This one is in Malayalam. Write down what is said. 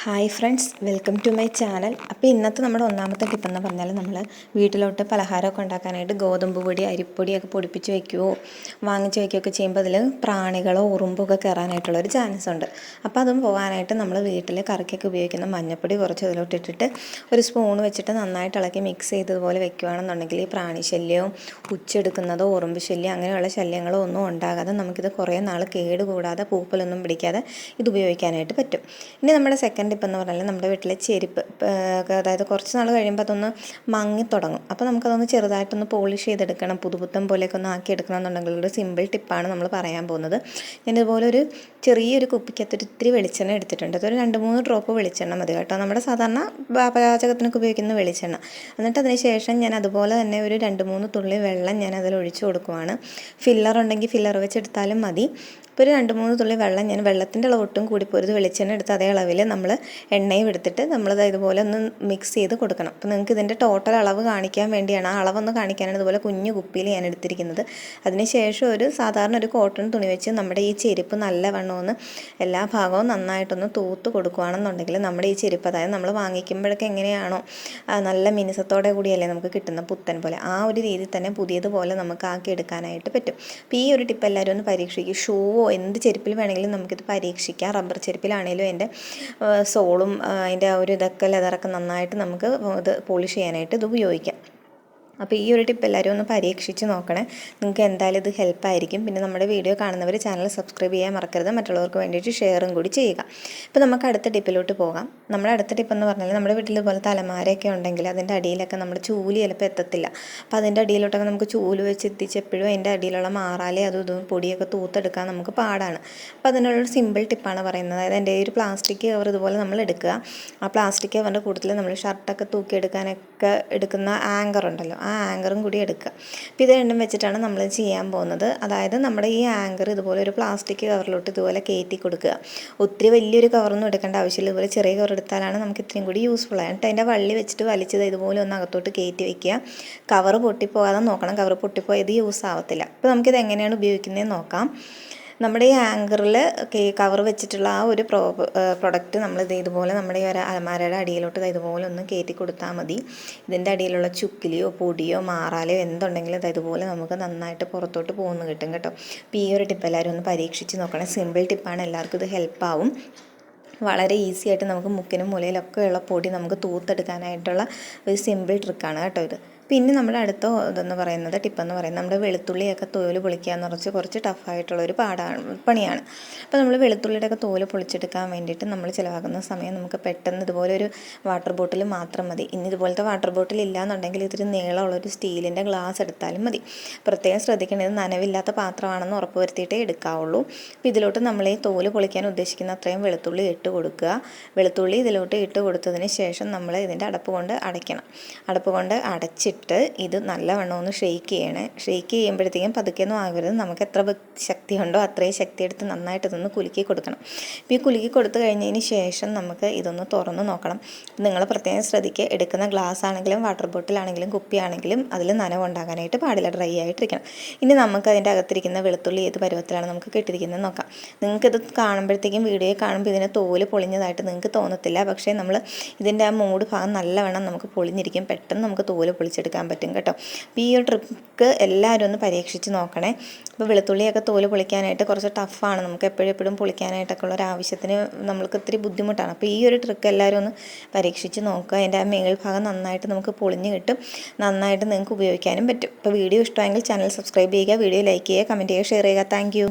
Hi friends, welcome to my channel. അപ്പോൾ ഇന്നത്തെ നമ്മുടെ ഒന്നാമത്തെ ടിപ്പെന്ന് പറഞ്ഞാൽ നമ്മൾ വീട്ടിലോട്ട് പലഹാരമൊക്കെ ഉണ്ടാക്കാനായിട്ട് ഗോതമ്പ് പൊടി അരിപ്പൊടിയൊക്കെ പൊടിപ്പിച്ച് വയ്ക്കുകയോ വാങ്ങിച്ച് വയ്ക്കുകയൊക്കെ ചെയ്യുമ്പോൾ അതിൽ പ്രാണികളോ ഉറുമ്പൊക്കെ കയറാനായിട്ടുള്ളൊരു ചാൻസ് ഉണ്ട്. അപ്പോൾ അതും പോകാനായിട്ട് നമ്മൾ വീട്ടിൽ കറിക്കൊക്കെ ഉപയോഗിക്കുന്ന മഞ്ഞൾപ്പൊടി കുറച്ച് അതിലോട്ട് ഇട്ടിട്ട് ഒരു സ്പൂൺ വെച്ചിട്ട് നന്നായിട്ട് ഇളക്കി മിക്സ് ചെയ്തതുപോലെ വെക്കുകയാണെന്നുണ്ടെങ്കിൽ ഈ പ്രാണി ശല്യവും ഉച്ചെടുക്കുന്നതോ ഉറുമ്പ് ശല്യം അങ്ങനെയുള്ള ശല്യങ്ങളോ ഒന്നും ഉണ്ടാകാതെ നമുക്കിത് കുറേ നാൾ കേടുകൂടാതെ പൂപ്പലൊന്നും പിടിക്കാതെ ഇത് ഉപയോഗിക്കാനായിട്ട് പറ്റും. ഇനി നമ്മുടെ സെക്കൻഡ് ടിപ്പെന്ന് പറഞ്ഞാൽ നമ്മുടെ വീട്ടിലെ ചെരുപ്പ്, അതായത് കുറച്ച് നാൾ കഴിയുമ്പോൾ അതൊന്ന് മങ്ങി തുടങ്ങും. അപ്പോൾ നമുക്കതൊന്ന് ചെറുതായിട്ടൊന്ന് പോളിഷ് ചെയ്തെടുക്കണം, പുതുപുത്തൻ പോലെയൊക്കെ ഒന്ന് ആക്കിയെടുക്കണം എന്നുണ്ടെങ്കിൽ ഒരു സിമ്പിൾ ടിപ്പാണ് നമ്മൾ പറയാൻ പോകുന്നത്. ഞാനിതുപോലെ ഒരു ചെറിയൊരു കുപ്പിക്കകത്തൊരു ഇത്തിരി വെളിച്ചെണ്ണ എടുത്തിട്ടുണ്ട്. അതൊരു 2-3 ഡ്രോപ്പ് വെളിച്ചെണ്ണ മതി കേട്ടോ, നമ്മുടെ സാധാരണ പാചകത്തിനൊക്കെ ഉപയോഗിക്കുന്ന വെളിച്ചെണ്ണ. എന്നിട്ട് അതിന് ശേഷം ഞാൻ അതുപോലെ തന്നെ ഒരു 2-3 തുള്ളി വെള്ളം ഞാൻ അതിൽ ഒഴിച്ചു കൊടുക്കുവാണ്. ഫില്ലർ ഉണ്ടെങ്കിൽ ഫില്ലർ വെച്ചെടുത്താലും മതി. ഇപ്പോൾ ഒരു 2-3 തുള്ളി വെള്ളം, ഞാൻ വെള്ളത്തിൻ്റെ അളവ് ഒട്ടും കൂടിപ്പോരുത്, വെളിച്ചെണ്ണ എടുത്ത് അതേ അളവിൽ നമ്മൾ എണ്ണയും എടുത്തിട്ട് നമ്മളത് ഇതുപോലെ ഒന്ന് മിക്സ് ചെയ്ത് കൊടുക്കണം. അപ്പോൾ നിങ്ങൾക്ക് ഇതിൻ്റെ ടോട്ടൽ അളവ് കാണിക്കാൻ വേണ്ടിയാണ്, ആ അളവൊന്ന് കാണിക്കാനാണ് ഇതുപോലെ കുഞ്ഞു കുപ്പിയിൽ ഞാൻ എടുത്തിരിക്കുന്നത്. അതിന് ശേഷം സാധാരണ ഒരു കോട്ടൺ തുണി വെച്ച് നമ്മുടെ ഈ ചെരുപ്പ് നല്ലവണ്ണം ഒന്ന് എല്ലാ ഭാഗവും നന്നായിട്ടൊന്ന് തൂത്ത് കൊടുക്കുകയാണെന്നുണ്ടെങ്കിൽ നമ്മുടെ ഈ ചെരുപ്പ്, അതായത് നമ്മൾ വാങ്ങിക്കുമ്പോഴൊക്കെ എങ്ങനെയാണോ നല്ല മിനുസത്തോടെ കൂടിയല്ലേ നമുക്ക് കിട്ടുന്ന പുത്തൻ പോലെ, ആ ഒരു രീതിയിൽ തന്നെ പുതിയതുപോലെ നമുക്ക് ആക്കി എടുക്കാനായിട്ട് പറ്റും. അപ്പോൾ ഈ ഒരു ടിപ്പ് എല്ലാവരും ഒന്ന് പരീക്ഷിക്കും. ഷൂവോ എന്ത് ചെരുപ്പിൽ വേണമെങ്കിലും നമുക്കിത് പരീക്ഷിക്കാം. റബ്ബർ ചെരുപ്പിലാണെങ്കിലും അതിൻ്റെ സോളും അതിൻ്റെ ആ ഒരു ഇതൊക്കെ ലെതറൊക്കെ നന്നായിട്ട് നമുക്ക് ഇത് പോളിഷ് ചെയ്യാനായിട്ട് ഇത് ഉപയോഗിക്കാം. അപ്പോൾ ഈ ഒരു ടിപ്പ് എല്ലാവരും ഒന്ന് പരീക്ഷിച്ച് നോക്കണേ, നിങ്ങൾക്ക് എന്തായാലും ഇത് ഹെൽപ്പായിരിക്കും. പിന്നെ നമ്മുടെ വീഡിയോ കാണുന്നവർ ചാനൽ സബ്സ്ക്രൈബ് ചെയ്യാൻ മറക്കരുത്, മറ്റുള്ളവർക്ക് വേണ്ടിയിട്ട് ഷെയറും കൂടി ചെയ്യുക. ഇപ്പോൾ നമുക്ക് അടുത്ത ടിപ്പിലോട്ട് പോകാം. നമ്മുടെ അടുത്ത ടിപ്പെന്ന് പറഞ്ഞാൽ നമ്മുടെ വീട്ടിൽ ഇതുപോലത്തെ അലമാരയൊക്കെ ഉണ്ടെങ്കിൽ അതിൻ്റെ അടിയിലൊക്കെ നമ്മുടെ ചൂല് ചിലപ്പോൾ എത്തത്തില്ല. അപ്പോൾ അതിൻ്റെ അടിയിലോട്ടൊക്കെ നമുക്ക് ചൂല് വെച്ച് എത്തിച്ച് എപ്പോഴും അതിൻ്റെ അടിയിലുള്ള മാറാലെ അതും ഇതും പൊടിയൊക്കെ തൂത്തെടുക്കാൻ നമുക്ക് പാടാണ്. അപ്പോൾ അതിനുള്ളൊരു സിമ്പിൾ ടിപ്പാണ് പറയുന്നത്. അതായത് എൻ്റെ ഒരു പ്ലാസ്റ്റിക് കവർ ഇതുപോലെ നമ്മൾ എടുക്കുക. ആ പ്ലാസ്റ്റിക് കവറിൻ്റെ കൂട്ടത്തിൽ നമ്മൾ ഷർട്ടൊക്കെ തൂക്കിയെടുക്കാനൊക്കെ എടുക്കുന്ന ആങ്കർ ഉണ്ടല്ലോ, ആ ആങ്കറും കൂടി എടുക്കുക. അപ്പോൾ ഇത് രണ്ടും വെച്ചിട്ടാണ് നമ്മൾ ചെയ്യാൻ പോകുന്നത്. അതായത് നമ്മുടെ ഈ ആങ്കർ ഇതുപോലെ ഒരു പ്ലാസ്റ്റിക് കവറിലോട്ട് ഇതുപോലെ കയറ്റി കൊടുക്കുക. ഒത്തിരി വലിയൊരു കവറൊന്നും എടുക്കേണ്ട ആവശ്യമില്ല, ഇതുപോലെ ചെറിയ കവർ എടുത്താലാണ് നമുക്ക് ഇത്രയും കൂടി യൂസ്ഫുൾ ആണ്. എന്നിട്ട് അതിൻ്റെ വള്ളി വെച്ചിട്ട് വലിച്ചത് ഇതുപോലെ ഒന്ന് അകത്തോട്ട് കയറ്റി വയ്ക്കുക. കവർ പൊട്ടിപ്പോകാതെ നോക്കണം, കവർ പൊട്ടിപ്പോയത് യൂസ് ആവത്തില്ല. അപ്പോൾ നമുക്കിത് എങ്ങനെയാണ് ഉപയോഗിക്കുന്നതെന്ന് നോക്കാം. നമ്മുടെ ഈ ആങ്കറിൽ കവർ വെച്ചിട്ടുള്ള ആ ഒരു പ്രൊഡക്റ്റ് നമ്മൾ ഇതുപോലെ നമ്മുടെ ഈ ഒരു അലമാരയുടെ അടിയിലോട്ട് ഇതുപോലെ ഒന്ന് കയറ്റി കൊടുത്താൽ മതി. ഇതിൻ്റെ അടിയിലുള്ള ചുക്കിലിയോ പൊടിയോ മാറാലയോ എന്തുണ്ടെങ്കിലും ഇതുപോലെ നമുക്ക് നന്നായിട്ട് പുറത്തോട്ട് പോകുന്നു കിട്ടും കേട്ടോ. അപ്പോൾ ഈ ഒരു ടിപ്പ് എല്ലാവരും ഒന്ന് പരീക്ഷിച്ച് നോക്കണം. സിമ്പിൾ ടിപ്പാണ്, എല്ലാവർക്കും ഇത് ഹെൽപ്പാവും. വളരെ ഈസി ആയിട്ട് നമുക്ക് മുക്കിനും മൂലയിലൊക്കെ ഉള്ള പൊടി നമുക്ക് തൂത്തെടുക്കാനായിട്ടുള്ള ഒരു സിമ്പിൾ ട്രിക്കാണ് കേട്ടോ ഇത്. പിന്നെ നമ്മുടെ അടുത്ത ഇതെന്ന് പറയുന്നത് ടിപ്പെന്ന് പറയുന്നത് നമ്മുടെ വെളുത്തുള്ളിയൊക്കെ തോല് പൊളിക്കുക എന്ന് കുറച്ച് ടഫായിട്ടുള്ളൊരു പണിയാണ്. അപ്പോൾ നമ്മൾ വെളുത്തുള്ളിയുടെയൊക്കെ തോല് പൊളിച്ചെടുക്കാൻ വേണ്ടിയിട്ട് നമ്മൾ ചിലവാക്കുന്ന സമയം നമുക്ക് പെട്ടെന്ന് ഇതുപോലെ ഒരു വാട്ടർ ബോട്ടിൽ മാത്രം മതി. ഇനി ഇതുപോലത്തെ വാട്ടർ ബോട്ടിൽ ഇല്ലയെന്നുണ്ടെങ്കിൽ ഇതൊരു നീളമുള്ളൊരു സ്റ്റീലിൻ്റെ ഗ്ലാസ് എടുത്താലും മതി. പ്രത്യേകം ശ്രദ്ധിക്കേണ്ടത് നനവില്ലാത്ത പാത്രമാണെന്ന് ഉറപ്പ് വരുത്തിയിട്ടേ എടുക്കാവുള്ളൂ. അപ്പോൾ ഇതിലോട്ട് നമ്മൾ ഈ തോല് പൊളിക്കാൻ ഉദ്ദേശിക്കുന്ന അത്രയും വെളുത്തുള്ളി ഇട്ട് കൊടുക്കുക. വെളുത്തുള്ളി ഇതിലോട്ട് ഇട്ട് കൊടുത്തതിന് ശേഷം നമ്മൾ ഇതിൻ്റെ അടപ്പ് കൊണ്ട് അടയ്ക്കണം. അടപ്പ് കൊണ്ട് അടച്ചിട്ട് ഇത് നല്ലവണ്ണം ഒന്ന് ഷെയ്ക്ക് ചെയ്യണേ. ഷെയ്ക്ക് ചെയ്യുമ്പോഴത്തേക്കും പതുക്കെയൊന്നും ആകരുത്, നമുക്ക് എത്ര ശക്തി ഉണ്ടോ അത്രയും ശക്തി എടുത്ത് നന്നായിട്ട് ഇതൊന്ന് കുലുക്കി കൊടുക്കണം. ഇപ്പോൾ ഈ കുലുക്കി കൊടുത്തു കഴിഞ്ഞതിന് ശേഷം നമുക്ക് ഇതൊന്ന് തുറന്ന് നോക്കണം. നിങ്ങൾ പ്രത്യേകം ശ്രദ്ധിക്കുക, എടുക്കുന്ന ഗ്ലാസ് ആണെങ്കിലും വാട്ടർ ബോട്ടിലാണെങ്കിലും കുപ്പിയാണെങ്കിലും അതിൽ നനവുണ്ടാകാനായിട്ട് പാടില്ല, ഡ്രൈ ആയിട്ടിരിക്കണം. ഇനി നമുക്ക് അതിൻ്റെ അകത്തിരിക്കുന്ന വെളുത്തുള്ളി ഏത് പരുവത്തിലാണ് നമുക്ക് കിട്ടിയിരിക്കുന്നത് നോക്കാം. നിങ്ങൾക്കിത് കാണുമ്പോഴത്തേക്കും വീഡിയോയിൽ കാണുമ്പോൾ ഇതിന് തോല് പൊളിഞ്ഞതായിട്ട് നിങ്ങൾക്ക് തോന്നത്തില്ല, പക്ഷേ നമ്മൾ ഇതിൻ്റെ ആ മൂട് ഭാഗം നല്ലവണ്ണം നമുക്ക് പൊളിഞ്ഞിരിക്കും, പെട്ടെന്ന് നമുക്ക് തോല് പൊളിച്ചെടുക്കാൻ പറ്റും കേട്ടോ. അപ്പോൾ ഈ ഒരു ട്രിക്ക് എല്ലാവരും ഒന്ന് പരീക്ഷിച്ച് നോക്കണേ. അപ്പോൾ വെളുത്തുള്ളിയൊക്കെ തോല് പൊളിക്കാനായിട്ട് കുറച്ച് ടഫാണ്, നമുക്ക് എപ്പോഴും പൊളിക്കാനായിട്ടൊക്കെ ഉള്ള ഒരു ആവശ്യത്തിന് നമ്മൾക്ക് ഇത്തിരി ബുദ്ധിമുട്ടാണ്. അപ്പോൾ ഈ ഒരു ട്രിക്ക് എല്ലാവരും ഒന്ന് പരീക്ഷിച്ച് നോക്കുക. അതിൻ്റെ ആ മേൽഭാഗം നന്നായിട്ട് നമുക്ക് പൊളിഞ്ഞ് കിട്ടും, നന്നായിട്ട് നിങ്ങൾക്ക് ഉപയോഗിക്കാനും പറ്റും. അപ്പോൾ വീഡിയോ ഇഷ്ടമെങ്കിൽ ചാനൽ സബ്സ്ക്രൈബ് ചെയ്യുക, വീഡിയോ ലൈക്ക് ചെയ്യുക, കമൻറ്റ് ചെയ്യുക, ഷെയർ ചെയ്യുക. Thank you.